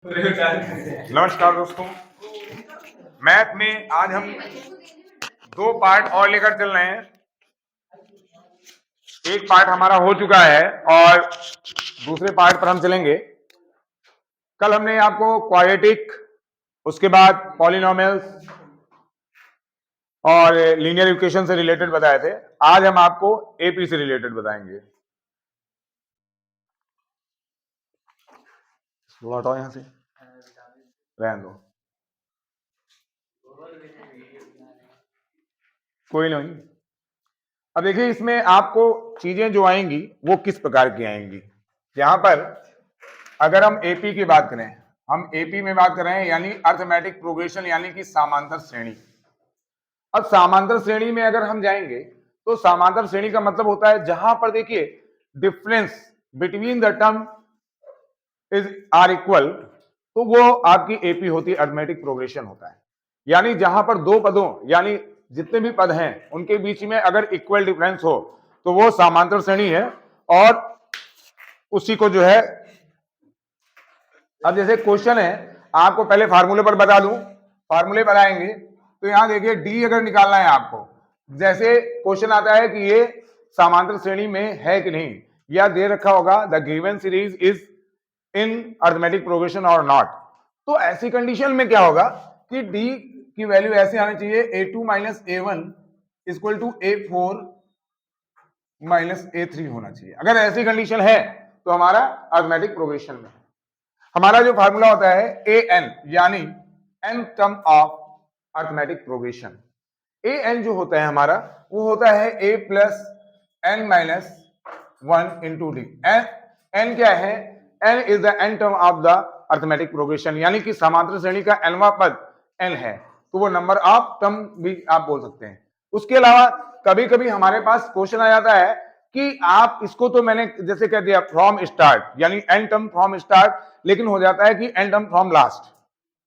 नमस्कार दोस्तों, मैथ में आज हम दो पार्ट और लेकर चल रहे हैं। एक पार्ट हमारा हो चुका है और दूसरे पार्ट पर हम चलेंगे। कल हमने आपको क्वाड्रेटिक, उसके बाद पॉलिनोमियल्स और लीनियर इक्वेशन से रिलेटेड बताए थे। आज हम आपको एपी से रिलेटेड बताएंगे। हटाओ यहां से, रहने दो, कोई नहीं। अब देखिए, इसमें आपको चीजें जो आएंगी वो किस प्रकार की आएंगी। यहां पर अगर हम एपी की बात करें, हम एपी में बात कर रहे हैं यानी अर्थमेटिक प्रोग्रेशन, यानी कि समांतर श्रेणी। अब समांतर श्रेणी में अगर हम जाएंगे तो समांतर श्रेणी का मतलब होता है जहां पर देखिए difference between the term is are equal, तो वो आपकी एपी होती है, अर्थमेटिक प्रोग्रेशन होता है। यानी जहां पर दो पदों यानी जितने भी पद हैं उनके बीच में अगर इक्वल डिफरेंस हो तो वो समांतर श्रेणी है। और उसी को जो है, अब जैसे क्वेश्चन है, आपको पहले फार्मूले पर बता दूं, फार्मूले पर आएंगे तो यहां देखिए डी अगर निकालना है आपको, जैसे क्वेश्चन आता है कि ये समांतर श्रेणी में है कि नहीं, या दे रखा होगा the given series is in arithmetic progression और नॉट, तो ऐसी कंडीशन में क्या होगा कि डी की वैल्यू ऐसे आनी चाहिए a2 minus a1 equal to a4 minus a3 होना चाहिए। अगर ऐसी कंडीशन है तो हमारा अर्थमेटिक प्रोग्रेशन में है। हमारा जो फार्मूला होता है ए एन, यानी n term of arithmetic progression. A n जो होता है हमारा, वो होता है a plus n minus 1 into D. N क्या है? N is the n term of the arithmetic progression, यानी कि समांतर श्रेणी का एनवा पद एन है, तो वो नंबर ऑफ टर्म भी आप बोल सकते हैं। उसके अलावा कभी कभी हमारे पास क्वेश्चन आ जाता है कि आप इसको, तो मैंने जैसे कह दिया फ्रॉम स्टार्ट, यानी एन टर्म फ्रॉम स्टार्ट, लेकिन हो जाता है कि n term from last,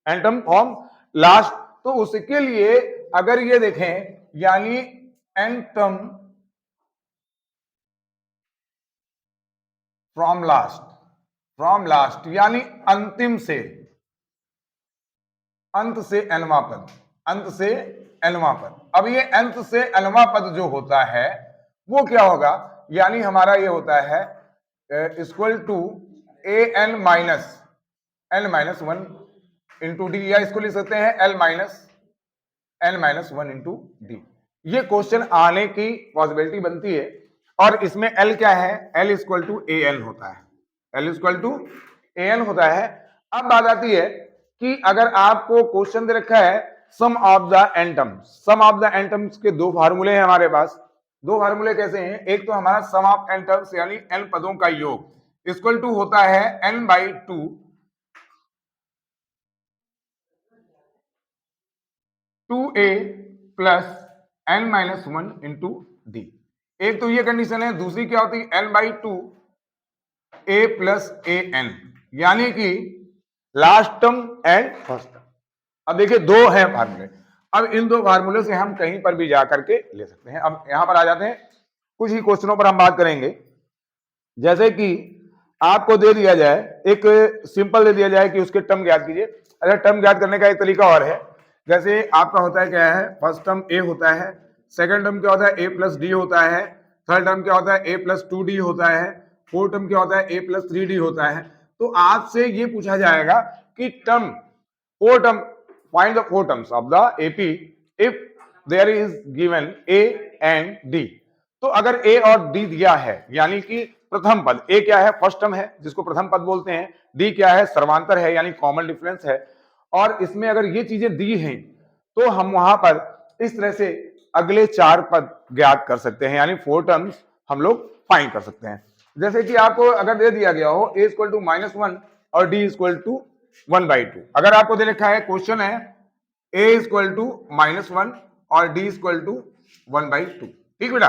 n term from last. तो उसके लिए अगर ये देखें, यानी n term from last, from last यानी अंतिम से, अंत से एनवा पद, अंत से एनवा पद। अब ये अंत से एनवा पद जो होता है वो क्या होगा, यानी हमारा ये होता है equal to a n minus 1 into d, या इसको लिख सकते हैं एन माइनस 1 इंटू डी। ये क्वेश्चन आने की पॉसिबिलिटी बनती है। और इसमें एल क्या है? L equal to a n होता है, L equal to a n होता है। अब बात आती है कि अगर आपको क्वेश्चन दे रखा है sum of the n terms, sum of the n terms के दो फार्मूले हैं हमारे पास। दो फार्मूले कैसे हैं? एक तो हमारा सम ऑफ एन टर्म्स यानी एन पदों का योग इक्वल टू होता है n by 2 2a plus n minus 1 into d. एक तो ये कंडीशन है। दूसरी क्या होती है? N by 2 a plus a n, यानी कि last term and first term. अब देखिए दो है फार्मूले, अब इन दो फार्मूले से हम कहीं पर भी जा करके ले सकते हैं। अब यहां पर आ जाते हैं, कुछ ही क्वेश्चनों पर हम बात करेंगे। जैसे कि आपको दे दिया जाए, एक सिंपल दे दिया जाए कि उसके टर्म ज्ञात कीजिए। अगर टर्म ज्ञात करने का एक तरीका और है, जैसे आपका होता है क्या है, फर्स्ट टर्म ए होता है, सेकंड टर्म क्या होता है? ए प्लस डी होता है, थर्ड टर्म क्या होता है? ए प्लस 2d होता है, फोर्थ टर्म क्या होता है? ए प्लस 3d होता है। तो आपसे ये पूछा जाएगा कि term, four term, find the four terms of the AP if there is given a and d. तो अगर ए और डी दिया है, यानी कि प्रथम पद, ए क्या है? फर्स्ट टर्म है जिसको प्रथम पद बोलते हैं, डी क्या है? सर्वांतर है यानी कॉमन डिफरेंस है। और इसमें अगर ये चीजें दी हैं तो हम वहां पर इस तरह से अगले चार पद ज्ञात कर सकते हैं, यानी फोर टर्म्स हम लोग फाइंड कर सकते हैं। जैसे कि आपको अगर दे दिया गया हो ए इक्वल टू -1 और डी इक्वल टू 1/2। अगर आपको दे रखा है, क्वेश्चन है ए इक्वल टू -1 और डी इक्वल टू 1/2, ठीक बेटा।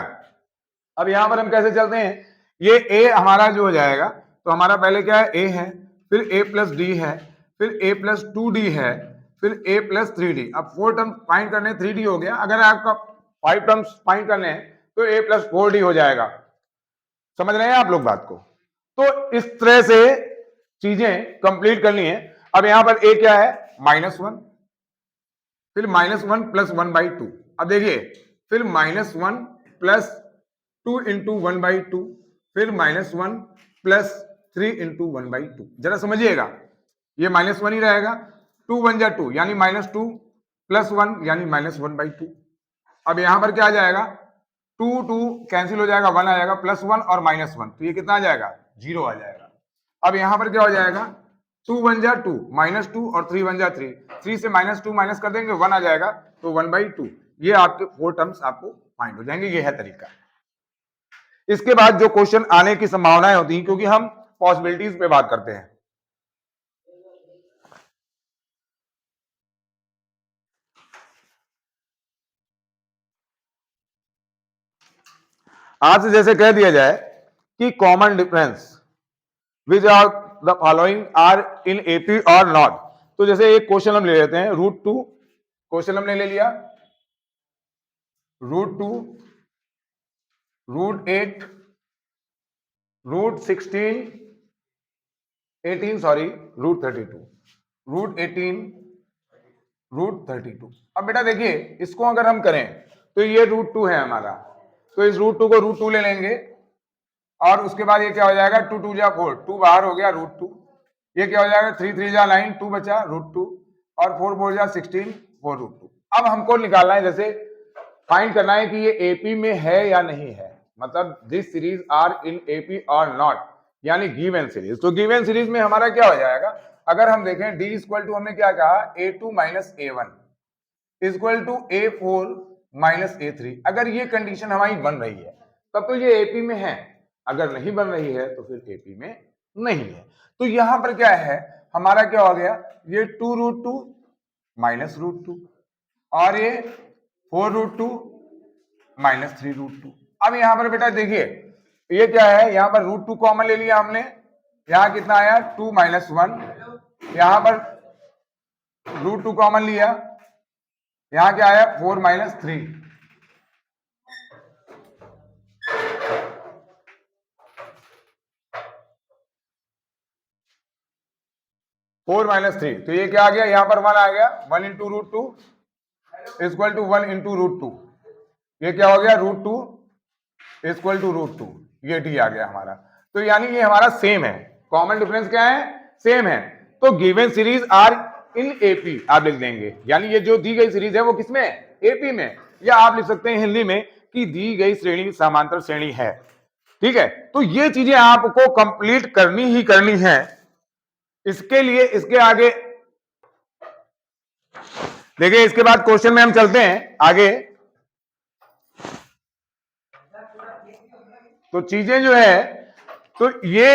अब यहां पर हम कैसे चलते हैं, ये ए हमारा जो हो जाएगा, तो हमारा पहले क्या है? ए है, फिर ए प्लस डी है, फिर ए प्लस 2d है, फिर ए प्लस 3d। अब 4 टर्म फाइंड करने, 3d हो गया। अगर आपका 5 टर्म्स फाइंड करने हैं तो ए प्लस 4d हो जाएगा। समझ रहे हैं आप लोग बात को? तो इस तरह से चीजें कंप्लीट करनी है। अब यहां पर a क्या है -1, फिर -1 प्लस 1/2। अब देखिए फिर -1 प्लस 2 इंटू 1/2, फिर -1 प्लस 3 इंटू 1/2। जरा समझिएगा, ये -1 ही रहेगा, 2 1 जा 2 यानी -2 प्लस 1 यानी -1/2। अब यहां पर क्या आ जाएगा, 2 2 कैंसिल हो जाएगा, 1 आ जाएगा, +1 और -1, तो ये कितना आ जाएगा 0 आ जाएगा। अब यहां पर क्या हो जाएगा, 2 1 जा 2 -2 और 3 1 जा 3, 3 से -2 माइनस कर देंगे 1 आ जाएगा, तो 1/2। ये आपके 4 टर्म्स आपको फाइंड हो जाएंगे। ये है तरीका। इसके बाद जो क्वेश्चन आने की संभावनाएं होती हैं, क्योंकि हम पॉसिबिलिटीज पे बात करते हैं। आज से जैसे कह दिया जाए कि common difference which are the following are in AP or not, तो जैसे एक क्वेश्चन हम ले लेते हैं, √2 क्वेश्चन हमने ले लिया, √2, √8, √16, 18 सॉरी, √32, √18, √32। अब बेटा देखिए इसको अगर हम करें तो ये √2 है हमारा, तो इस √2 को √2 ले लेंगे और उसके बाद ये क्या हो जाएगा, 2 2 जा 4, 2 बाहर हो गया √2, ये क्या हो जाएगा, 3 3 जा 9, 2 बचा √2 और 4 4 जा 16, 4 √2। अब हमको निकालना है, जैसे फाइंड करना है कि ये एपी में है या नहीं है, मतलब this series are in AP or not, यानी गिवन सीरीज। तो गिवन सीरीज में हमारा क्या हो जाएगा, अगर हम देखें d इक्वल टू हमने क्या कहा, a2 minus a1 equal to a4 minus a3। अगर ये कंडीशन हमारी बन रही है तब तो ये एपी में है, अगर नहीं बन रही है तो फिर एपी में नहीं है। तो यहां पर क्या है, हमारा क्या हो गया, ये 2 √2 माइनस √2 और ये 4 √2 माइनस 3 √2। अब यहां पर बेटा देखिए ये क्या है, यहां पर √2 कॉमन ले लिया हमने, यहां कितना आया 2 माइनस 1, यहां पर √2 कॉमन लिया, यहां क्या आया 4 माइनस 3। फोर माइनस 3, तो ये क्या आ गया, यहां पर 1 आ गया, 1 इंटू √2 इक्वल टू 1 इंटू √2, ये क्या हो गया √2 इक्वल टू √2, ये डी आ गया हमारा। तो यानी ये हमारा सेम है, कॉमन डिफरेंस क्या है, सेम है। तो given series are in AP आप लिख देंगे, यानी ये जो दी गई सीरीज है वो किसमें है, एपी में, या आप लिख सकते हैं हिंदी में कि दी गई श्रेणी समांतर श्रेणी है। ठीक है, तो ये चीजें आपको कंप्लीट करनी ही करनी है। इसके लिए इसके आगे देखिए, इसके बाद क्वेश्चन में हम चलते हैं आगे। तो चीजें जो है, तो ये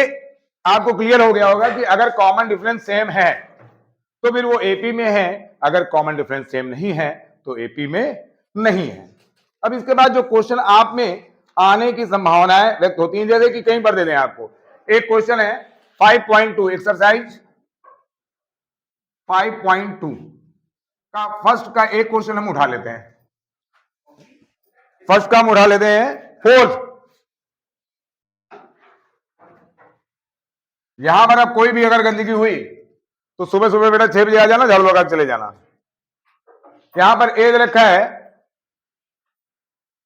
आपको क्लियर हो गया होगा कि अगर कॉमन डिफरेंस सेम है तो फिर वो एपी में है, अगर कॉमन डिफरेंस सेम नहीं है तो एपी में नहीं है। अब इसके बाद जो क्वेश्चन आप में आने की संभावनाएं व्यक्त होती हैं, जैसे कि कहीं पर दे दें आपको एक क्वेश्चन है 5.2 एक्सरसाइज 5.2 का फर्स्ट का एक क्वेश्चन हम उठा लेते हैं, फर्स्ट का हम उठा लेते हैं फोर्थ। यहां पर अब कोई भी अगर गंदगी हुई तो सुबह सुबह बेटा 6 बजे आ जाना, झाड़ू लगा चले जाना। यहां पर एज रखा है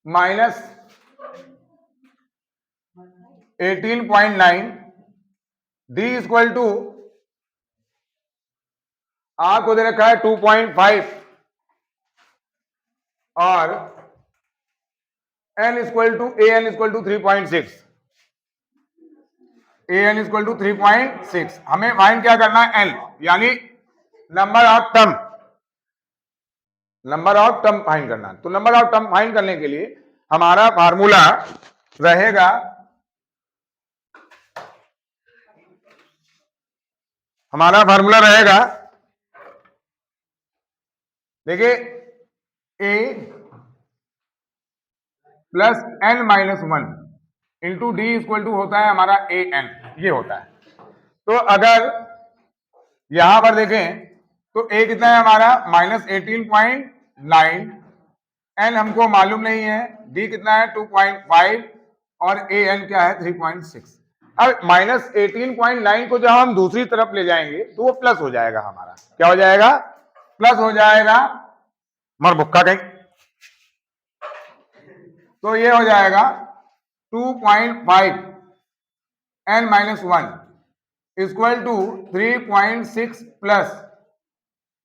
-18.9, डी इक्वल टू आर को दे रखा है 2.5 और n equal to a n equal to 3.6, an equal to 3.6। हमें फाइंड क्या करना है, n यानी number of term, number of term find करना है। तो नंबर ऑफ टर्म फाइंड करने के लिए हमारा फार्मूला रहेगा, हमारा फार्मूला रहेगा, देखिए a plus n minus 1 into d equal to होता है हमारा ए एन, ये होता है। तो अगर यहां पर देखें तो ए कितना है हमारा -18.9, एन हमको मालूम नहीं है, डी कितना है 2.5 और ए एन क्या है 3.6। अब -18.9 को जब हम दूसरी तरफ ले जाएंगे तो वो प्लस हो जाएगा हमारा, क्या हो जाएगा, प्लस हो जाएगा, मर भुक्का कहीं, तो ये हो जाएगा 2.5 n-1 इक्वल टू 3.6 प्लस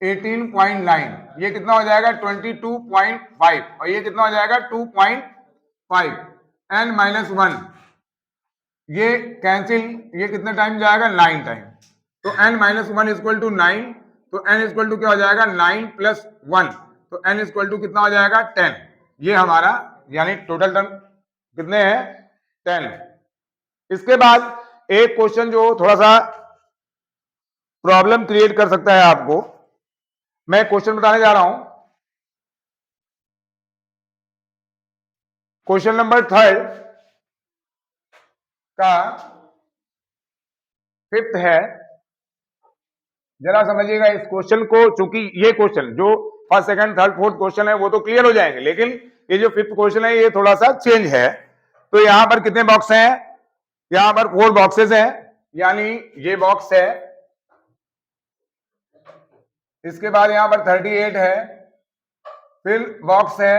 18.9, ये कितना हो जाएगा 22.5, और ये कितना हो जाएगा 2.5 n-1, ये कैंसिल, ये कितने टाइम जाएगा 9 टाइम, तो n-1 इक्वल टू 9, तो n इक्वल टू क्या हो जाएगा 9 प्लस 1, तो n इक्वल टू कितना हो जाएगा 10, ये हमारा यानी टोटल टर्म कितने हैं 10। इसके बाद एक क्वेश्चन जो थोड़ा सा प्रॉब्लम क्रिएट कर सकता है आपको, मैं क्वेश्चन बताने जा रहा हूं, क्वेश्चन नंबर 3 का 5th है, जरा समझिएगा इस क्वेश्चन को, चूंकि ये क्वेश्चन जो first second third fourth question है वो तो क्लियर हो जाएंगे, लेकिन ये जो 5th क्वेश्चन है ये थोड़ा सा चेंज है। तो यहां पर कितने बॉक्स हैं, यहां पर 4 बॉक्सेस हैं, यानी ये बॉक्स है, इसके बाद यहां पर 38 है, फिर बॉक्स है,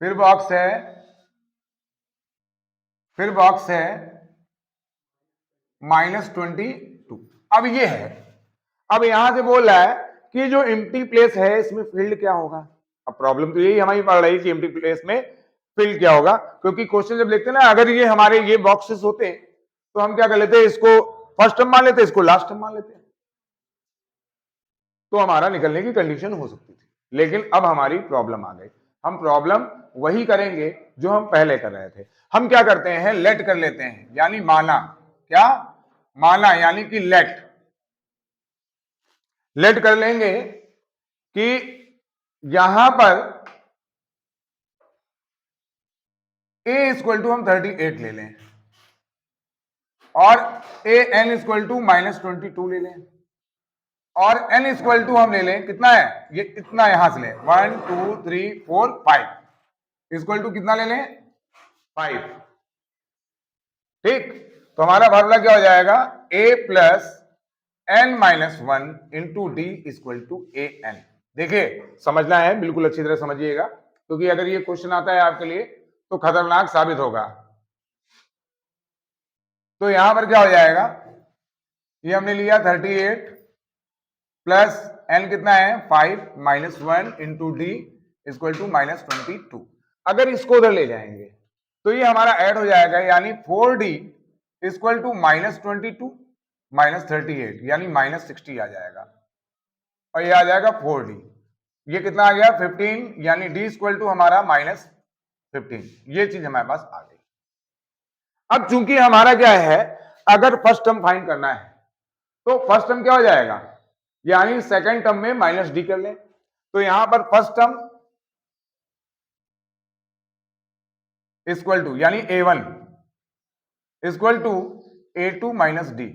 फिर बॉक्स है, फिर बॉक्स है -22। अब ये है, अब यहां से बोल रहा है कि जो एम्प्टी प्लेस है इसमें फील्ड क्या होगा। अब प्रॉब्लम तो यही हमारी पड़ रही है कि एम्प्टी प्लेस में फील्ड क्या होगा, क्योंकि क्वेश्चन जब देखते हैं ना, अगर ये हमारे ये बॉक्सेस होते तो हम क्या कर लेते, इसको फर्स्ट टर्म मान लेते, इसको लास्ट टर्म मान लेते, तो हमारा निकलने की कंडीशन हो सकती थी। लेकिन अब हमारी प्रॉब्लम आ गई, हम प्रॉब्लम वही करेंगे जो हम पहले कर रहे थे। हम क्या करते हैं, लेट कर लेते हैं, यानी माना, क्या माना, यानी कि लेट कर लेंगे कि यहां पर a इक्वल टू हम 38 ले लें और a n इक्वल टू -22 ले लें, और n इक्वल टू हम ले लें कितना है, ये इतना यहां से लें 1 2 3 4 5 इक्वल टू कितना ले लें 5, ठीक। तो हमारा फार्मूला क्या हो जाएगा, a plus n-1 into d equal to a n. देखिए समझना है, बिल्कुल अच्छी तरह समझिएगा, क्योंकि अगर ये क्वेश्चन आता है आपके लिए तो खतरनाक साबित होगा। तो यहां पर क्या हो जाएगा, ये हमने लिया 38 प्लस n कितना है 5 -1 इंटू डी इक्वल टू -22। अगर इसको उधर ले जाएंगे तो ये हमारा ऐड हो जाएगा, यानी 4d इक्वल टू -22 -38 यानी -60 आ जाएगा, और ये आ जाएगा 4d, ये कितना आ गया 15, यानी d इक्वल टू हमारा -15। ये चीज हमारे पास आ गई। अब चूंकि हमारा क्या है, अगर फर्स्ट टर्म फाइंड करना है तो फर्स्ट टर्म क्या हो जाएगा, यानी सेकंड टर्म में -d कर लें, तो यहां पर फर्स्ट टर्म इक्वल टू यानी a1 equal to a2 -d,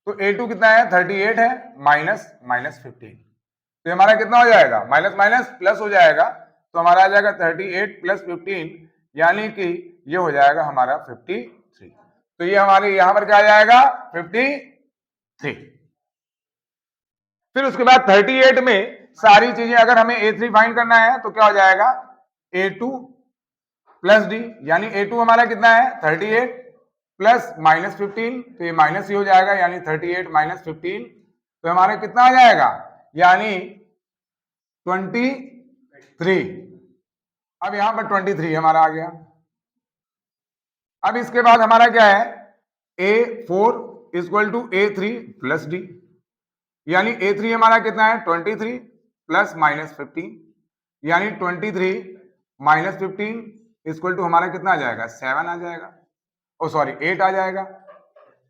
तो a2 कितना है 38 है -15, तो हमारा कितना हो जाएगा, माइनस माइनस प्लस हो जाएगा, तो हमारा आ जाएगा 38 प्लस 15, यानी कि ये हो जाएगा हमारा 53। तो ये हमारे यहां पर क्या आ जाएगा 53। फिर उसके बाद 38 में सारी चीजें अगर हमें a3 फाइंड करना है तो क्या हो जाएगा a2 प्लस d, यानी a2 हमारा कितना है 38 प्लस -15, तो ये माइनस ही हो जाएगा, यानी 38 -15, तो हमारा कितना आ जाएगा, यानी 23। अब यहां पर 23 हमारा आ गया। अब इसके बाद हमारा क्या है, a4 equal to a3 plus d, यानी a3 हमारा कितना है 23 प्लस -15, यानी 23 -15 इक्वल टू हमारा कितना आ जाएगा 7 आ जाएगा, ओ सॉरी 8 आ जाएगा,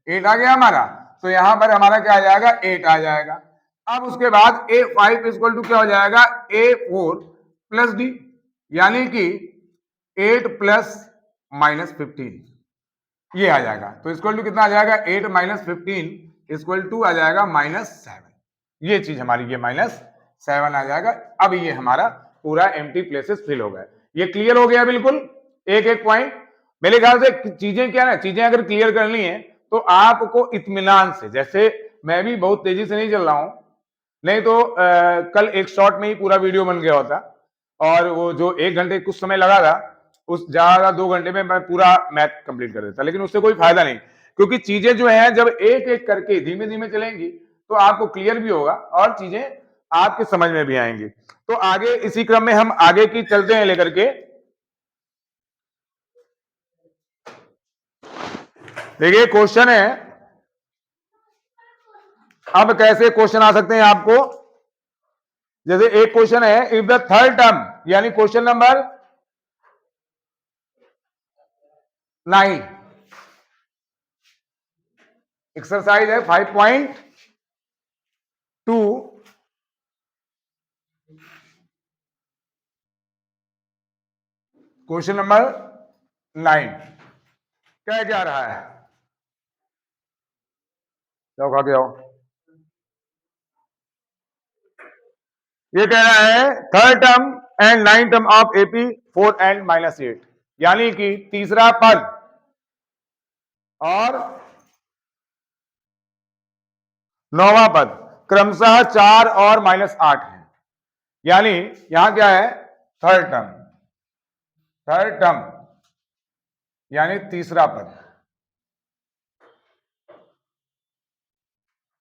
8 आ गया हमारा, तो यहां पर हमारा क्या आ जाएगा 8 आ जाएगा। अब उसके बाद a5 इक्वल टू क्या हो जाएगा a4 प्लस d, यानी कि 8 प्लस -15 ये आ जाएगा, तो इक्वल टू कितना आ जाएगा 8 -15 इक्वल टू आ जाएगा -7, ये चीज हमारी ये -7 आ जाएगा। अब ये हमारा पूरा एम्प्टी प्लेसेस फिल हो गया, ये क्लियर हो गया बिल्कुल एक एक पॉइंट। मेरे ख्याल से चीजें क्या ना, चीजें अगर क्लियर करनी है तो आपको इत्मीनान से, जैसे मैं भी बहुत तेजी से नहीं चल रहा हूं, नहीं तो कल एक शॉट में ही पूरा वीडियो बन गया होता, और वो जो 1 घंटे कुछ समय लगा था, उस ज्यादा 2 घंटे में मैं पूरा मैथ कंप्लीट कर देता, लेकिन उससे कोई फायदा नहीं, क्योंकि चीजें जो है जब एक एक करके धीमे धीमे चलेंगी तो आपको क्लियर भी होगा और चीजें आपके समझ में भी आएंगी। तो आगे इसी क्रम में हम आगे की चलते हैं लेकर के। देखिए क्वेश्चन है, अब कैसे क्वेश्चन आ सकते हैं आपको, जैसे एक क्वेश्चन है, इफ द थर्ड टर्म, यानी क्वेश्चन नंबर 9, एक्सरसाइज है 5.2, क्वेश्चन नंबर 9 क्या रहा है, जाओ खा के आओ। ये कह रहा है third term and 9 term of AP 4 and -8, यानी कि तीसरा पद और 9वां पद क्रमशः 4 और -8 है, यानी यहां क्या है, थर्ड टर्म, थर्ड टर्म यानी तीसरा पद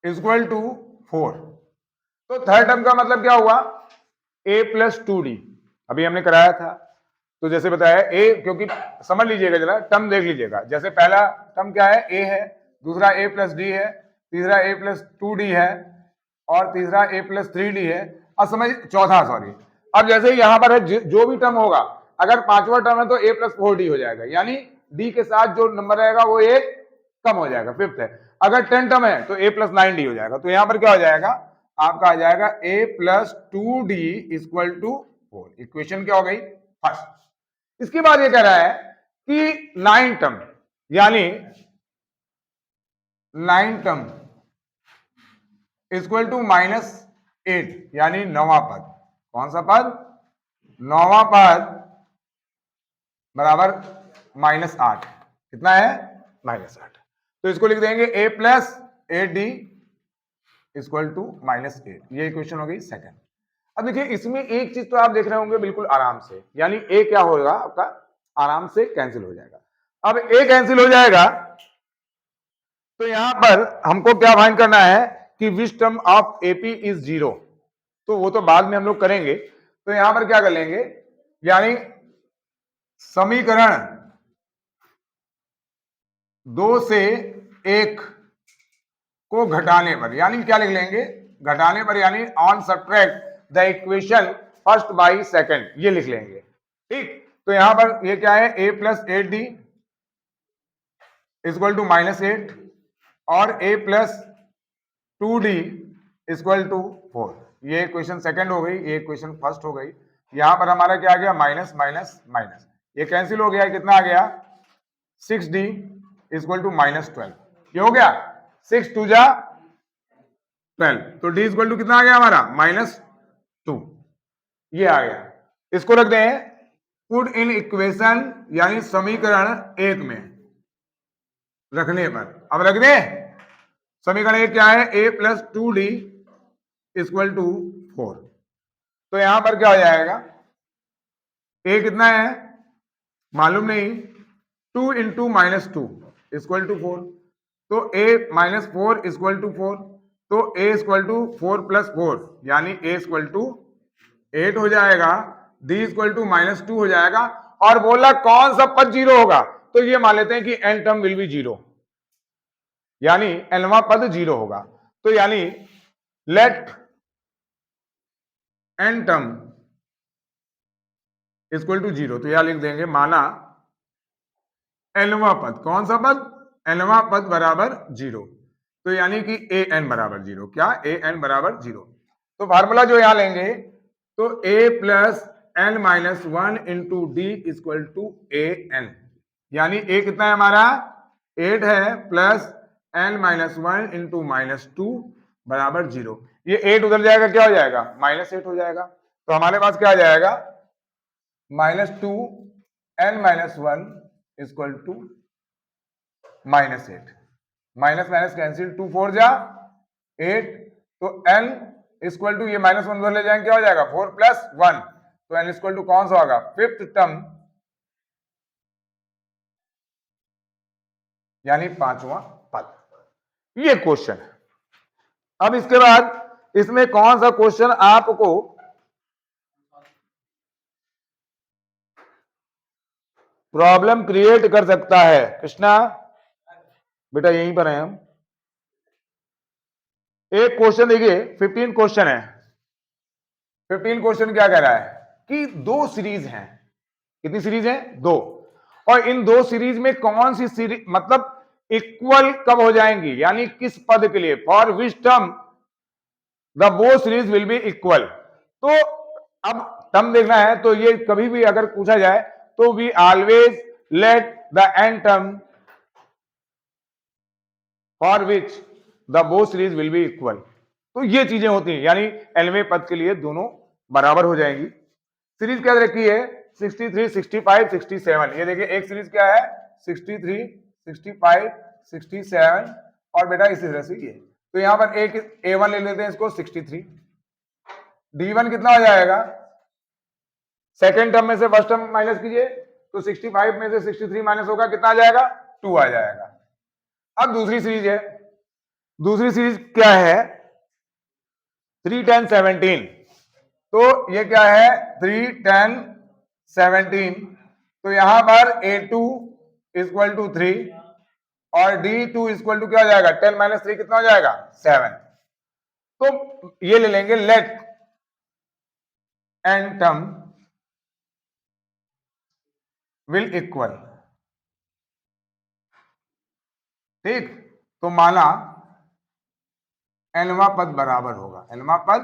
इक्वल टू 4। तो थर्ड टर्म का मतलब क्या हुआ, a+2d, अभी हमने कराया था, तो जैसे बताया a, क्योंकि समझ लीजिएगा जरा, टर्म देख लीजिएगा, जैसे पहला टर्म क्या है, a है, दूसरा a+d है, तीसरा a+2d है, और तीसरा a+3d है, और समझ, चौथा सॉरी, अब जैसे यहां पर है जो भी टर्म होगा, अगर पांचवा टर्म है तो a+4d हो जाएगा, यानी d के साथ जो नंबर रहेगा वो एक कम हो जाएगा, फिफ्थ है। अगर 10 टर्म है तो a+9d हो जाएगा, तो यहां पर क्या हो जाएगा, आपका आ जाएगा a+2d इक्वल टू 4। इक्वेशन क्या हो गई, फर्स्ट। इसके बाद ये कह रहा है कि 9 टर्म, यानी 9 टर्म इक्वल टू -8, यानी 9वां पद, कौन सा पद, 9वां पद बराबर -8, कितना है, -8, तो इसको लिख देंगे a+8d इक्वल टू -8, ये इक्वेशन हो गई सेकंड। अब देखिए इसमें एक चीज तो आप देख रहे होंगे बिल्कुल आराम से, यानी a क्या होगा आपका, आराम से कैंसिल हो जाएगा। अब a कैंसिल हो जाएगा तो यहां पर हमको क्या फाइंड करना है कि which term of AP is 0, तो वो तो बाद में हम लोग करेंगे। तो यहां पर क्या कर लेंगे, यानी समीकरण 2 से 1 को घटाने पर, यानी क्या लिख लेंगे, घटाने पर, यानी on subtract the equation first by second, ये लिख लेंगे, ठीक। तो यहां पर ये क्या है, a+8d इक्वल टू -8 और a+2d इक्वल टू 4, ये इक्वेशन सेकंड हो गई, ये इक्वेशन फर्स्ट हो गई। यहां पर हमारा क्या आ गया, माइनस माइनस माइनस, ये कैंसिल हो गया, कितना आ गया, 6d इक्वल टू -12, ये हो गया 6 2 जा 12, तो d इक्वल टू कितना आ गया हमारा, -2, ये आ गया। इसको रख दें पुट इन इक्वेशन, यानी समीकरण 1 में रखने पर, अब रख दें समीकरण 1 क्या है, a+2d इक्वल टू 4, तो यहां पर क्या हो जाएगा, a कितना है मालूम नहीं, 2 इंटू -2 इक्वल टू 4, तो a -4 इक्वल टू 4, तो a इक्वल टू 4 + 4, यानी a इक्वल टू 8 हो जाएगा, d इक्वल टू -2 हो जाएगा, और बोला कौन सा पद 0 होगा, तो ये मान लेते हैं कि n टर्म विल बी 0, यानी nवां पद 0 होगा, तो यानी let n term equal to 0, तो यहां लिख देंगे माना nवां पद, कौन सा पद, nवां पद बराबर 0, तो यानी कि an बराबर 0, क्या an बराबर 0, तो फार्मूला जो यहां लेंगे तो a + n-1 into d equal to an, यानी a कितना है हमारा 8 है, प्लस n-1 इंटू -2 बराबर 0, ये 8 उधर जाएगा, क्या हो जाएगा, -8 हो जाएगा, तो हमारे पास क्या आ जाएगा, -2 n-1 equal to -8, minus minus cancel, 2 4 जा 8, तो n इक्वल टू ये -1 उधर ले जाएंगे, क्या हो जाएगा 4 + 1, तो n इक्वल टू कौन सा होगा, फिफ्थ टर्म, यानी 5वां पद। ये क्वेश्चन है। अब इसके बाद इसमें कौन सा क्वेश्चन आपको प्रॉब्लम क्रिएट कर सकता है? कृष्णा बेटा यहीं पर हैं हम। एक क्वेश्चन देखिए, 15 क्वेश्चन है। 15 क्वेश्चन क्या कह रहा है कि दो सीरीज हैं। कितनी सीरीज है? दो। और इन दो सीरीज में कौन सी सीरीज मतलब इक्वल कब हो जाएंगी, यानी किस पद के लिए, for which term the both series will be equal. तो अब टर्म देखना है, तो ये कभी भी अगर पूछा जाए तो we always let the n term for which the both series will be equal. तो ये चीजें होती हैं, यानी एनवें पद के लिए दोनों बराबर हो जाएंगी। सीरीज क्या रखी है, 63, 65, 67। ये देखिए एक सीरीज क्या है, 63, 65, 67, और बेटा इसी तरह से ये। तो यहां पर एक A1 ले लेते हैं इसको, 63। D1 कितना हो जाएगा, सेकेंड टर्म में से फर्स्ट टर्म माइनस कीजिए, तो 65 में से 63 माइनस होगा, कितना आ जाएगा, 2 आ जाएगा। अब दूसरी सीरीज है, दूसरी सीरीज क्या है, 3, 10, 17। तो ये क्या है, 3, 10, 17। तो यहां पर A2 इक्वल टू 3 और D2 इक्वल टू क्या हो जाएगा, 10 - 3 कितना हो जाएगा, 7। तो ये ले लेंगे, let n term will equal. ठीक, तो माना एनवा पद बराबर होगा, एनवा पद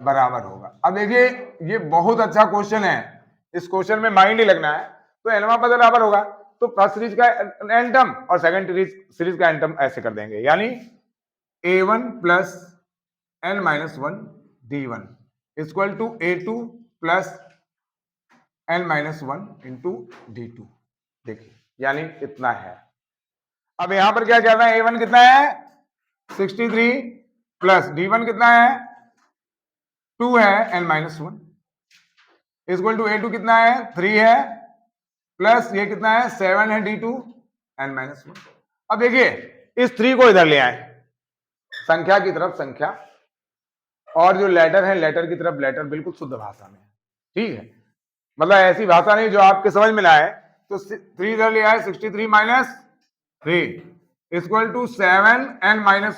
बराबर होगा। अब देखिए ये बहुत अच्छा क्वेश्चन है, इस क्वेश्चन में माइंड ही लगना है। तो एनवा पद बराबर होगा, तो फर्स्ट सीरीज का एन टर्म और सेकंड सीरीज का एन टर्म ऐसे कर देंगे, यानी A1 + n-1 D1 equal to A2 + n-1 into D2। देखिए यानी इतना है। अब यहां पर क्या करना है, A1 कितना है, 63 प्लस D1 कितना है, 2 है, n-1 इक्वल टू A2 कितना है, 3 है, प्लस ये कितना है, 7 है, D2 n-1। अब देखिए इस 3 को इधर ले आए, संख्या की तरफ संख्या, और जो लेटर है लेटर की तरफ लेटर, बिल्कुल शुद्ध भाषा में। ठीक है, मतलब ऐसी भाषा नहीं जो आपके समझ में ना आए। तो 3 इधर ले आए, 63 - 3 इक्वल टू 7n-1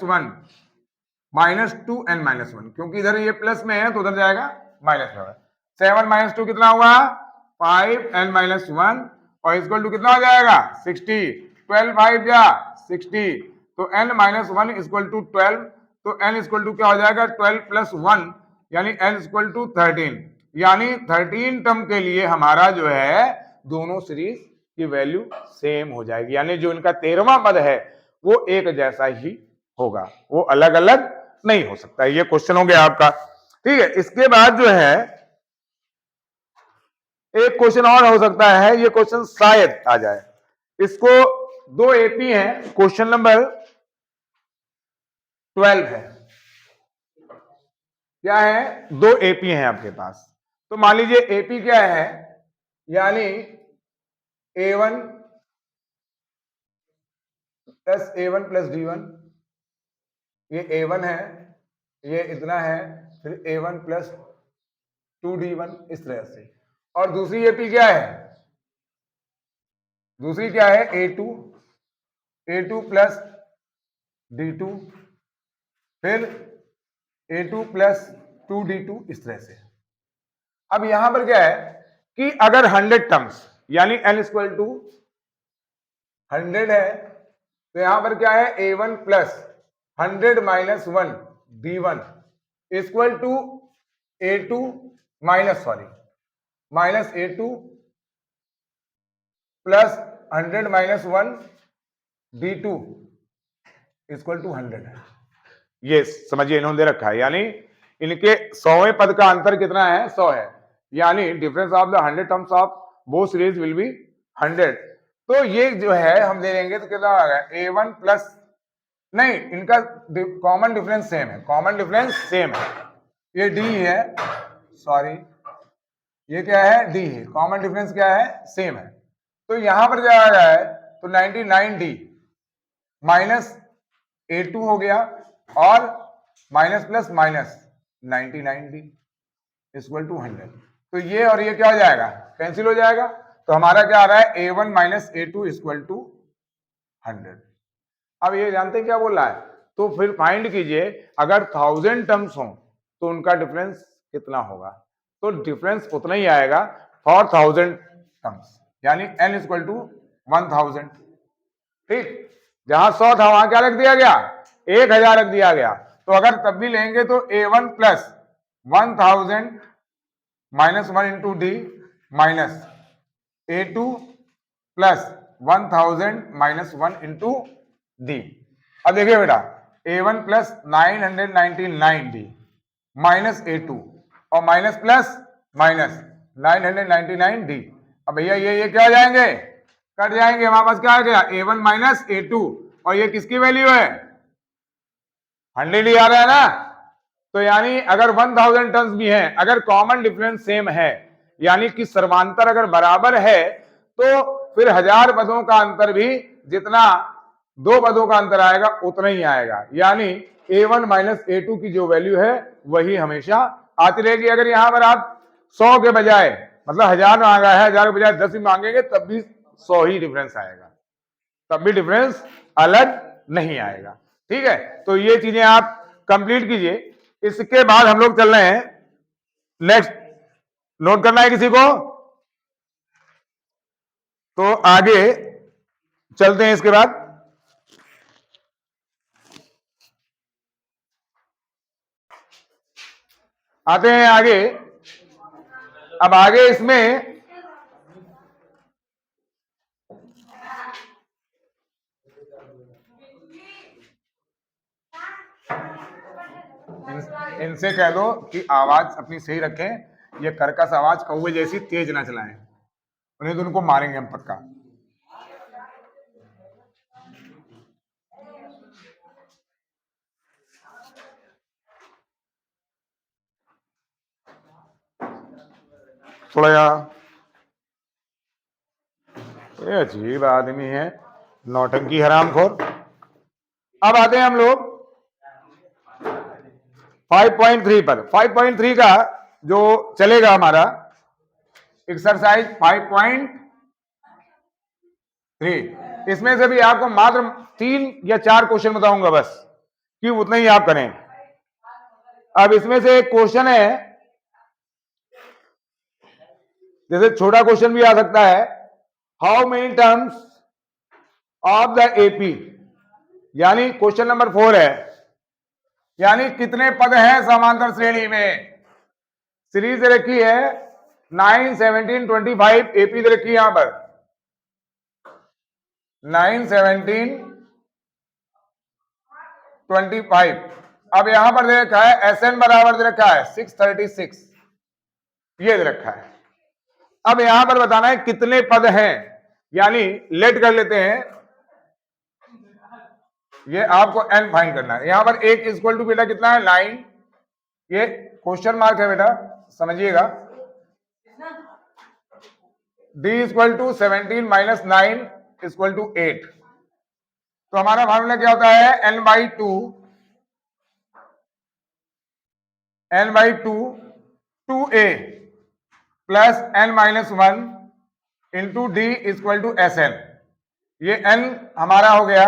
-2 n-1, क्योंकि इधर ये प्लस में है तो उधर जाएगा माइनस में। 7 - 2 कितना हुआ, 5n-1, और इक्वल टू कितना हो जाएगा, 60। 12 5 जा 60, तो n-1 इक्वल टू 12, तो n इक्वल टू क्या हो जाएगा, 12 + 1, यानी n इक्वल टू 13। यानी 13 टर्म के लिए हमारा जो है दोनों सीरीज की वैल्यू सेम हो जाएगी, यानी जो इनका 13वां पद है वो एक जैसा ही होगा, वो अलग अलग नहीं हो सकता। ये क्वेश्चन हो गया आपका। ठीक है, इसके बाद जो है एक क्वेश्चन और हो सकता है, ये क्वेश्चन शायद आ जाए। इसको 2 AP हैं, क्वेश्चन नंबर 12 है। क्या है, 2 AP हैं आपके पास। तो मान लीजिए AP क्या है, यानी A1 + A1 + D1, ये A1 है, ये इतना है, फिर A1 + 2D1 इस तरह से। और दूसरी AP क्या है, दूसरी क्या है, A2 + D2, फिर A2 + 2D2 इस तरह से। अब यहां पर क्या है कि अगर 100 टर्म्स यानी n इक्वल टू 100 है, तो यहां पर क्या है, A1 + 100 - 1 D1 equal to A2 -A2 plus 100 - 1 D2 equal to 100 है। ये समझिए इन्होंने दे रखा है, यानी इनके 100वें पद का अंतर कितना है, 100 है, यानी difference of the 100 terms of वो सीरीज विल बी 100। तो ये जो है हम ले लेंगे तो कितना आ गया A1 प्लस, नहीं इनका कॉमन डिफरेंस सेम है, कॉमन डिफरेंस सेम है, ये D है, सॉरी ये क्या है D है, कॉमन डिफरेंस क्या है सेम है। तो यहां पर क्या आ गया है तो 99D माइनस A2 हो गया और minus plus minus 99D equal to 100। तो ये और ये क्या हो जाएगा कैंसिल हो जाएगा, तो हमारा क्या आ रहा है A1 minus A2 equal to 100। अब ये जानते हैं क्या बोल रहा है, तो फिर फाइंड कीजिए अगर 1000 टर्म्स हो तो उनका डिफरेंस कितना होगा, तो डिफरेंस उतना ही आएगा फॉर 1000 टर्म्स, यानी n इक्वल टू 1000। ठीक, जहां 100 था वहां क्या रख दिया गया 1000 रख दिया गया। तो अगर तब भी लेंगे तो A1 plus 1000 minus 1 into D minus A2 plus 1000 minus 1 into d. अब देखिए बेटा A1 plus 999D minus A2 और माइनस प्लस माइनस 999D। अब भैया ये क्या हो जाएंगे कट जाएंगे, हमारे पास क्या आ गया A1 माइनस A2 और ये किसकी वैल्यू है 100 ही आ रहा है ना। तो यानी अगर 1000 टर्म्स भी हैं, अगर कॉमन डिफरेंस सेम है यानी कि सर्वांतर अगर बराबर है तो फिर 1000 पदों का अंतर भी जितना 2 पदों का अंतर आएगा उतना ही आएगा, यानी A1 माइनस A2 की जो वैल्यू है वही हमेशा आती रहेगी। अगर यहां पर आप 100 के बजाय मतलब 1000 मांगा है, 1000 के बजाय 10 भी मांगेंगे तब भी 100 ही डिफरेंस आएगा, तब भी डिफरेंस अलग नहीं आएगा। ठीक है, तो ये चीजें आप कंप्लीट कीजिए। इसके बाद हम लोग चल रहे हैं नेक्स्ट, नोट करना है किसी को, तो आगे चलते हैं। इसके बाद आते हैं आगे। अब आगे इसमें इनसे कह दो कि आवाज अपनी सही रखें, ये कर्कश आवाज कौवे जैसी तेज ना चलाएं, उन्हें तो उनको मारेंगे हम पक्का। थोड़ा ये अजीब आदमी है, नौटंकी हरामखोर। अब आते हैं हम लोग 5.3 पर। 5.3 का जो चलेगा हमारा एक्सरसाइज 5.3, इसमें से भी आपको मात्र 3 या 4 क्वेश्चन बताऊंगा बस कि उतना ही आप करें। अब इसमें से एक क्वेश्चन है, जैसे छोटा क्वेश्चन भी आ सकता है, how many terms of the AP, यानी क्वेश्चन नंबर 4 है, यानी कितने पद हैं समांतर श्रेणी में। सीरीज रखी है 9, 17, 25 एपी दे रखी है यहां पर 9, 17, 25। अब यहां पर दे रखा है SN बराबर दे रखा है 636, ये दे रखा है। अब यहां पर बताना है कितने पद हैं, यानी लेट कर लेते हैं, ये आपको n फाइंड करना है। यहां पर एक इक्वल टू बेटा कितना है 9, ये क्वेश्चन मार्क है बेटा समझिएगा। d equal to 17 minus 9 equal to 8। तो हमारा फार्मूला क्या होता है n/2 2a plus n-1 into d equal to SN। ये n हमारा हो गया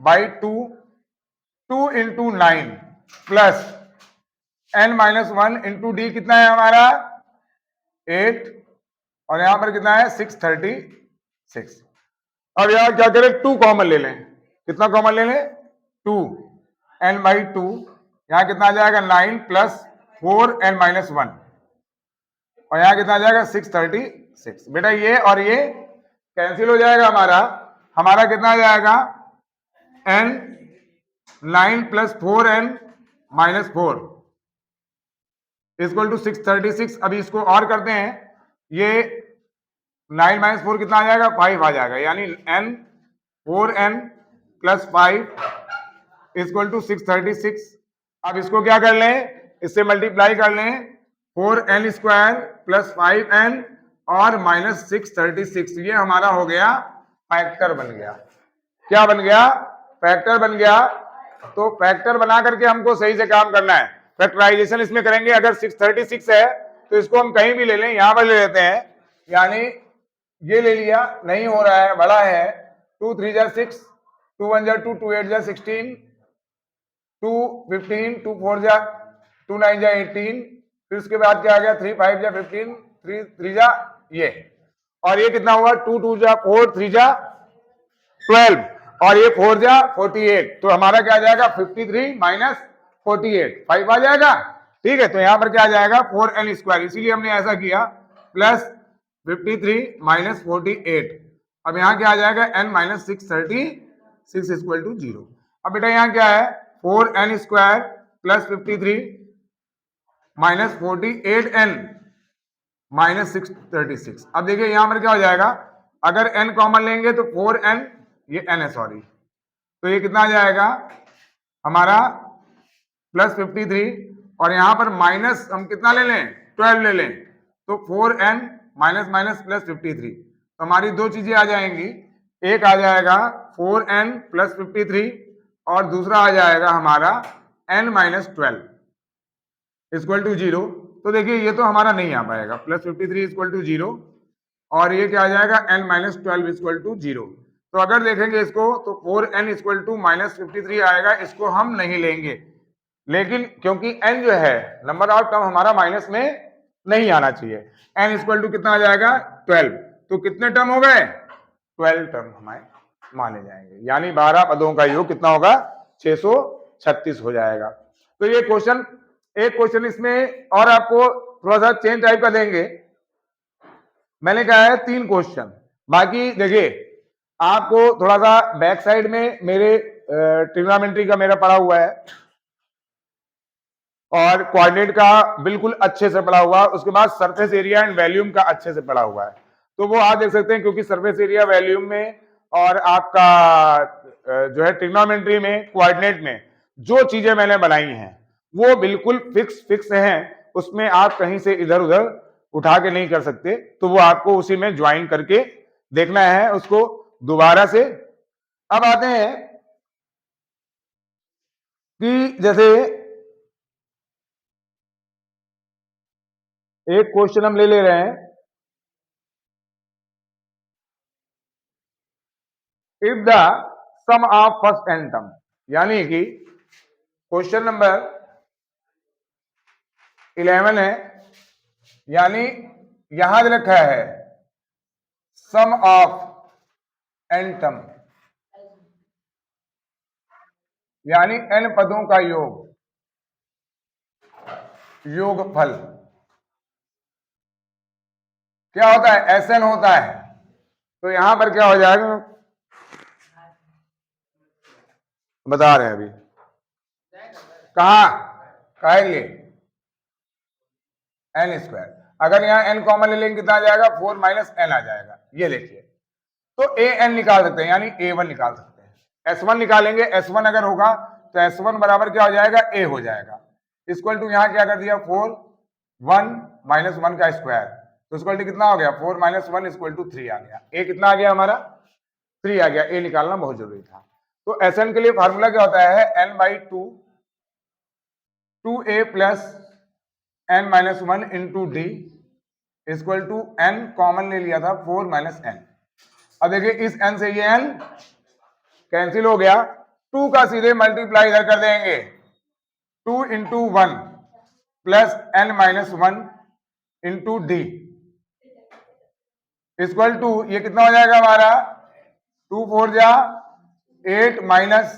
by 2 into 9 plus n-1 into d कितना है हमारा 8 और यहां पर कितना है 636। अब यहां क्या करें 2 कॉमन ले लें, कितना कॉमन ले लें 2, n/2 यहां कितना आ जाएगा 9 प्लस 4 n-1 और यहां कितना आ जाएगा 636। बेटा ये और ये कैंसिल हो जाएगा, हमारा कितना आ जाएगा n 9 plus 4n-4 equal to 636। अभी इसको और करते हैं, ये 9 माइनस 4 कितना आ जाएगा, 5 आ जाएगा, यानी n 4n plus 5 equal to 636। अब इसको क्या कर लें, इससे मल्टीप्लाई कर लें, 4n स्क्वायर प्लस 5n और माइनस 636, ये हमारा हो गया फैक्टर बन गया। क्या बन गया, फैक्टर बन गया। तो फैक्टर बना करके हमको सही से काम करना है। फैक्टराइजेशन इसमें करेंगे, अगर 636 है तो इसको हम कहीं भी ले लें, यहां पर ले लेते हैं, यानी ये ले लिया, नहीं हो रहा है, बड़ा है, 2 3 जा 6, 2 1 जा 2, 2 8 जा 16, 2 15, 2 4 जा 2 9 जा 18, फिर उसके बाद क्या आ गया, 3 5 जा 15, 3 3 जा ये, और ये कितना हुआ, 2 2 जा 4, 3 जा 12, और ये 4 जा 48, तो हमारा क्या आ जाएगा, 53 माइनस 48, 5 आ जाएगा। ठीक है, तो यहां पर क्या आ जाएगा, 4n स्क्वायर, इसीलिए हमने ऐसा किया, प्लस 53 माइनस 48। अब यहाँ क्या आ जाएगा, n माइनस 636 इक्वल टू 0। अब बेटा यहाँ क्या है, 4n square plus 53 minus 48n minus 636। अब देखिए यहां पर क्या हो जाएगा, अगर n कॉमन लेंगे तो 4n, ये n है सॉरी, तो ये कितना आ जाएगा हमारा प्लस 53, और यहां पर माइनस हम कितना ले लें, 12 ले लें, तो 4n माइनस माइनस प्लस 53, तो हमारी दो चीजें आ जाएंगी, एक आ जाएगा 4n प्लस 53 और दूसरा आ जाएगा हमारा n माइनस 12 इक्वल टू 0। तो देखिए ये तो हमारा नहीं आ पाएगा, प्लस 53 इक्वल टू 0, और ये क्या आ जाएगा, n माइनस 12 इक्वल टू 0। तो अगर देखेंगे इसको तो 4n इक्वल टू माइनस 53 आएगा, इसको हम नहीं लेंगे, लेकिन क्योंकि n जो है नंबर ऑफ टर्म हमारा माइनस में नहीं आना चाहिए, n इक्वल टू कितना आ जाएगा, 12, तो कितने टर्म हो गए, 12 टर्म हमारे माने जाएंगे, यानी 12 पदों का योग कितना होगा, 636 हो जाएगा। तो ये क्वेश्चन, एक क्वेश्चन इसमें और आपको थोड़ा सा चेंज टाइप का देंगे, मैंने कहा है 3 क्वेश्चन, बाकी देखिए आपको थोड़ा सा बैक साइड में मेरे ट्रिग्नोमेट्री का मेरा पढ़ा हुआ है और कोऑर्डिनेट का बिल्कुल अच्छे से पढ़ा हुआ है, उसके बाद सरफेस एरिया एंड वॉल्यूम का अच्छे से पढ़ा हुआ है, तो वो आप देख सकते हैं, क्योंकि सरफेस एरिया वॉल्यूम में और आपका जो है ट्रिग्नोमेट्री में कोऑर्डिनेट में जो चीजें मैंने बनाई हैं वो बिल्कुल फिक्स हैं, उसमें आप कहीं से इधर उधर उठा के नहीं कर सकते, तो वो आपको उसी में ज्वाइन करके देखना है उसको दोबारा से। अब आते हैं कि जैसे एक क्वेश्चन हम ले रहे हैं, if the sum of first n term, यानी कि क्वेश्चन नंबर 11 है, यानी यहां लिखा है सम ऑफ एन टर्म, यानी एन पदों का योग, योगफल क्या होता है, एसएन होता है, तो यहां पर क्या हो जाएगा, बता रहे हैं अभी, कहा ये एन स्क्वायर, अगर यहां एन कॉमन ले लेंगे कितना आ जाएगा, 4 माइनस एन आ जाएगा, ये देखिए, तो ए एन निकाल सकते हैं, यानी A1 निकाल सकते हैं, S1 निकालेंगे, S1 अगर होगा तो S1 बराबर क्या हो जाएगा, A हो जाएगा, इक्वल टू यहां क्या कर दिया, 4 1 माइनस 1 का स्क्वायर, तो इक्वल टू कितना हो गया, 4 माइनस 1 इक्वल टू 3 आ गया, A कितना आ गया हमारा, 3 आ गया, A निकालना बहुत जरूरी था। तो SN के लिए फार्मूला क्या होता है, n by 2a plus n minus 1 into d equal to n common ले लिया था 4 माइनस n। अब देखिए इस n से ये n कैंसिल हो गया, 2 का सीधे मल्टीप्लाई इधर कर देंगे, 2 into 1 plus n minus 1 into d equal to ये कितना हो जाएगा हमारा, 2 4 जा 8 माइनस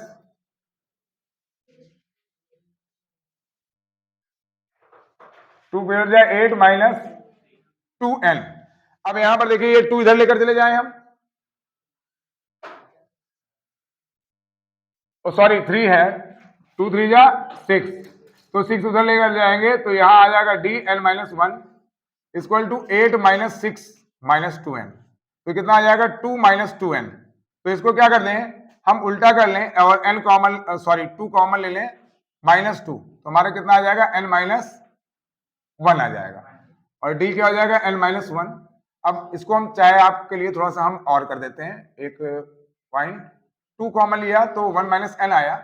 2 4 जा 8 माइनस 2n। अब यहां पर देखिए ये 2 इधर लेकर चले जाएं हम, सॉरी 3 है, 2 3 जा 6, तो 6 उधर लेकर जाएंगे तो यहां आ जाएगा d n minus 1 equal to 8 minus 6 minus 2n, तो कितना आ जाएगा 2 माइनस 2n। तो इसको क्या कर दें, हम उल्टा कर लें और n कॉमन, सॉरी 2 कॉमन ले लें, माइनस 2, तो हमारा कितना आ जाएगा n माइनस 1 आ जाएगा, और d क्या हो जाएगा n माइनस 1। अब इसको हम चाहे आपके लिए थोड़ा सा हम और कर देते हैं, एक पॉइंट 2 कॉमन लिया तो 1 माइनस n आया,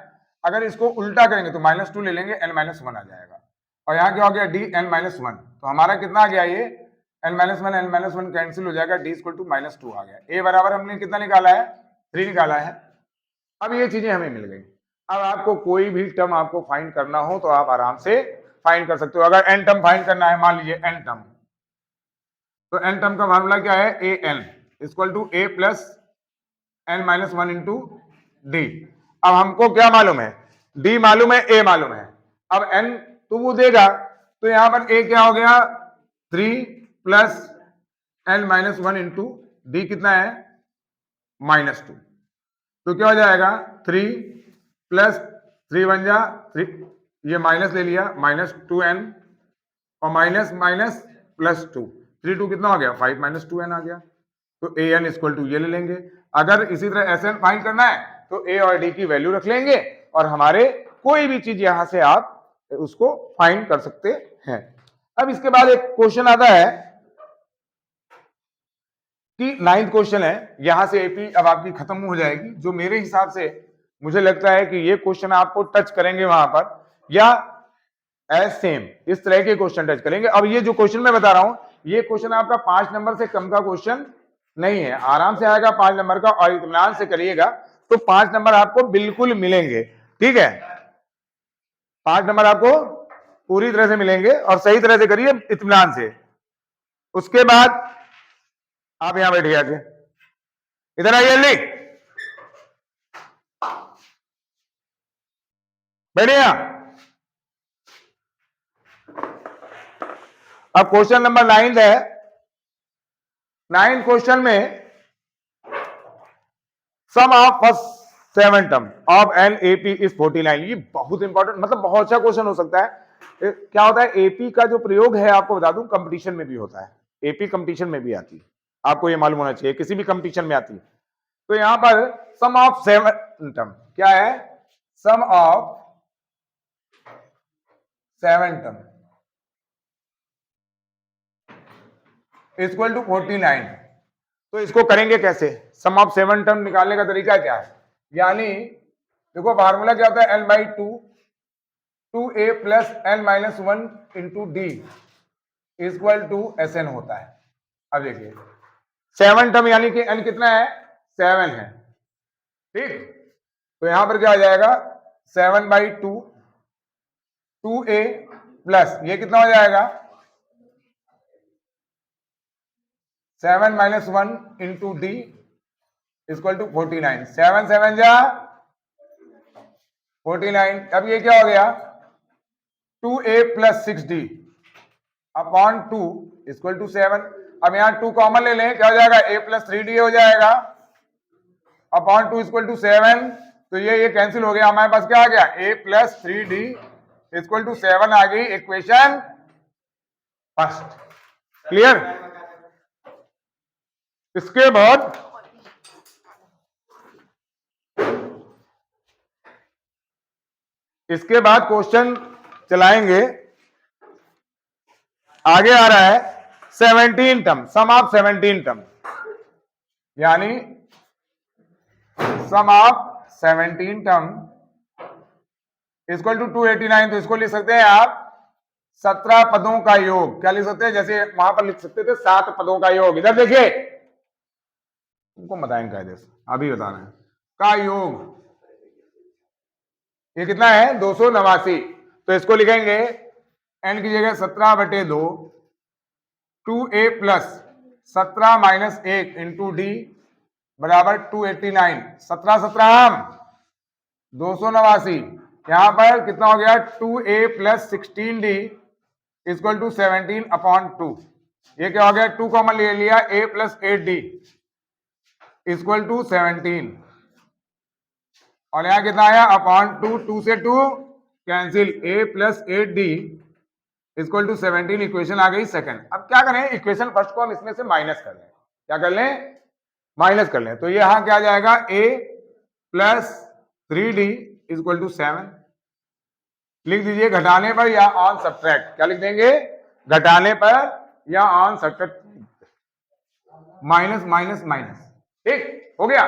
अगर इसको उल्टा करेंगे तो माइनस 2 ले लेंगे, n माइनस 1 आ जाएगा, और यहाँ क्या हो गया d n माइनस 1, तो हमारा कितना आ गया, ये n माइनस 1 कैंसिल हो जाएगा, d इक्वल टू माइनस 2 आ गया। a बराबर हमने कितना निकाला है, 3 निकाला है। अब ये चीजें हमें मिल गई। अब आपको कोई भी टर्म आपको फाइंड करना हो तो आप आराम से फाइंड कर सकते हो। अगर n टर्म फाइंड करना है, मान लीजिए n टर्म, तो n टर्म का फार्मूला क्या है, a n equal to a plus n minus 1 into d. अब हमको क्या मालूम है, d मालूम है, a मालूम है। अब n तो वो देगा, तो यहां पर a क्या हो गया, 3 plus n minus 1 into d कितना है, माइनस 2, तो क्या हो जाएगा 3 प्लस 3 बन जा 3, ये माइनस ले लिया, माइनस 2n और माइनस माइनस प्लस 2, 3 2 कितना हो गया 5 माइनस 2n आ गया, तो a n इक्वल टू ये ले लेंगे। अगर इसी तरह s n फाइंड करना है तो a और d की वैल्यू रख लेंगे और हमारे कोई भी चीज यहां से आप उसको फाइंड कर सकते हैं। अब इसके बाद एक क्वेश्चन आता है कि 9th क्वेश्चन है, यहां से एपी अब आपकी खत्म हो जाएगी, जो मेरे हिसाब से मुझे लगता है कि ये क्वेश्चन आपको टच करेंगे वहां पर, या एज सेम इस तरह के क्वेश्चन टच करेंगे। अब ये जो क्वेश्चन मैं बता रहा हूं, ये क्वेश्चन आपका 5 नंबर से कम का क्वेश्चन नहीं है, आराम से आएगा 5 नंबर का, और इत्मीनान से करिएगा तो 5 नंबर आपको बिल्कुल मिलेंगे। ठीक है, 5 नंबर आपको पूरी तरह से मिलेंगे, और सही तरह से करिए इत्मीनान से। उसके बाद आप यहां बैठिए, आके इधर आइए, जल्दी बैठिए यहां। अब क्वेश्चन नंबर 9 है। 9 क्वेश्चन में sum of first 7 term of an AP is 49, ये बहुत इंपॉर्टेंट, मतलब बहुत अच्छा क्वेश्चन हो सकता है। क्या होता है, एपी का जो प्रयोग है आपको बता दूं, कंपटीशन में भी होता है, एपी कंपटीशन में भी आती है, आपको ये मालूम होना चाहिए, किसी भी कंपटीशन में आती है। तो यहां पर सम ऑफ 7 टर्म क्या है, sum of 7 term equal to 49। तो इसको करेंगे कैसे, सम ऑफ 7 टर्म निकालने का तरीका क्या है, यानी देखो फार्मूला क्या होता है, n by 2 2a plus n minus 1 into d equal to S n होता है। अब देखिए 7 टर्म यानी कि n कितना है, 7 है, ठीक, तो यहां पर क्या आ जाएगा 7 बाई 2 2a प्लस ये कितना हो जाएगा 7 minus 1 into d equal to 49, 7 7 जा 49। अब ये क्या हो गया 2a plus 6d upon 2 equal to 7। अब यहां 2 कॉमन ले लें, क्या हो जाएगा a प्लस 3d हो जाएगा अपॉन 2 इक्वल टू 7, तो ये कैंसिल हो गया, हमारे पास क्या आ गया a plus 3d equal to 7 आ गई इक्वेशन फर्स्ट। क्लियर, इसके बाद क्वेश्चन चलाएंगे, आगे आ रहा है 17 टर्म, सम ऑफ 17 टर्म, यानी सम ऑफ 17 टर्म इक्वल टू 289। तो इसको लिख सकते हैं आप 17 पदों का योग, क्या लिख सकते हैं, जैसे वहां पर लिख सकते थे 7 पदों का योग, इधर देखिए तुमको बताएंगे कायदे से, अभी बता रहे हैं, का योग ये कितना है 289, तो इसको लिखेंगे n की जगह 17/2 2a plus 17 minus 1 into D बराबर 289, 17 17 289, यहां पर कितना हो गया 2a plus 16d equal to 17 upon 2, ये क्या हो गया 2 कॉमन ले लिया, a plus 8d equal to 17, और यहां कितना आया अपॉन 2, 2 से 2 cancel, a plus 8d equal to 17, equation आ गई सेकंड। अब क्या करें, इक्वेशन फर्स्ट को हम इसमें से माइनस कर लें। क्या कर लें, माइनस कर लें। तो ये यहां क्या आ जाएगा, a plus 3d equal to 7 लिख दीजिए, घटाने पर या ऑन सब्ट्रैक्ट। क्या लिख देंगे, घटाने पर या on subtract, minus minus minus. ठीक हो गया।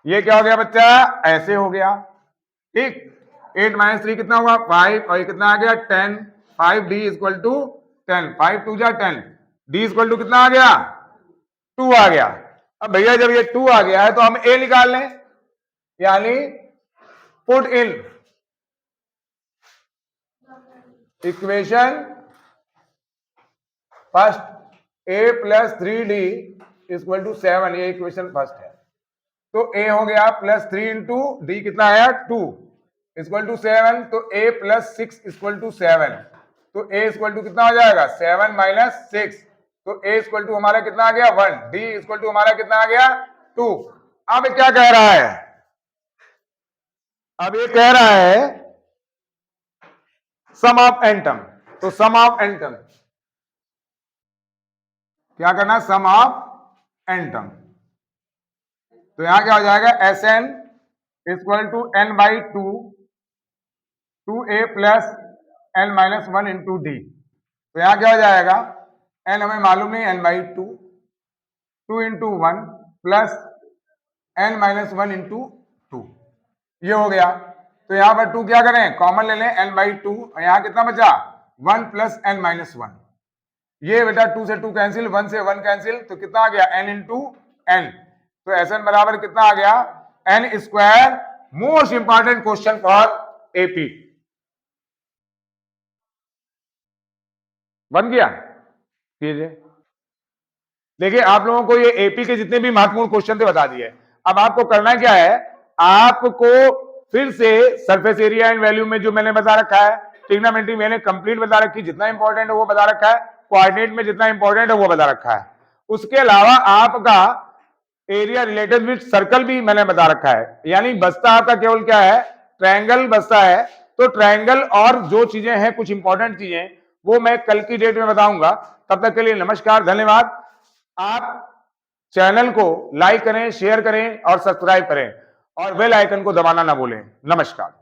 ये क्या हो गया बच्चा, ऐसे हो गया। ठीक, 8 माइनस 3 कितना हुआ 5, और ये कितना आ गया 10। 5d इक्वल टू 10, 5 2 जा 10, d इक्वल टू कितना आ गया 2 आ गया। अब भैया जब ये 2 आ गया है तो हम a निकाल लें, यानी put in equation first a plus 3d equal to 7, ये इक्वेशन फर्स्ट है। तो a हो गया प्लस 3 इंटू डी कितना आया 2 इक्वल टू 7, तो a प्लस 6 इक्वल टू 7, तो a इक्वल टू कितना हो जाएगा 7 माइनस 6, तो a इक्वल टू हमारा कितना आ गया 1, d इक्वल टू हमारा कितना आ गया 2। अब क्या कह रहा है, अब ये कह रहा है सम ऑफ n टर्म। तो सम ऑफ n टर्म क्या करना, सम ऑफ n टर्म। तो यहां क्या हो जाएगा Sn equal to n by 2 2a plus n minus 1 into d. तो यहां क्या हो जाएगा, n हमें मालूम नहीं, n by 2 2 into 1 plus n minus 1 into 2, ये हो गया। तो यहां पर 2 क्या करें, कॉमन ले लें, n बाई 2, और यहां कितना बचा 1 प्लस n माइनस 1। ये बेटा 2 से 2 कैंसिल, 1 से 1 कैंसिल, तो कितना आ गया n इंटू n। तो Sn बराबर कितना आ गया n square. Most important question for AP बन गया। कीजिए, देखिए आप लोगों को ये एपी के जितने भी महत्वपूर्ण क्वेश्चन थे बता दिए। अब आपको करना क्या है, आपको फिर से सरफेस एरिया एंड वैल्यू में जो मैंने बता रखा है, ट्रिग्नोमेट्री मैंने कंप्लीट बता रखी, जितना इंपॉर्टेंट है वो बता रखा है, कोऑर्डिनेट में जितना इंपॉर्टेंट है वो बता रखा है। उसके अलावा आपका एरिया रिलेटेड विद सर्कल भी मैंने बता रखा है, यानी बचता आपका केवल क्या है, ट्रायंगल बचता है। तो ट्रायंगल और जो चीजें हैं कुछ इंपॉर्टेंट चीजें, वो मैं कल की डेट में बताऊंगा। तब तक के लिए नमस्कार, धन्यवाद। आप चैनल को लाइक करें, शेयर करें और सब्सक्राइब करें, और बेल आइकन को दबाना ना भूलें। नमस्कार।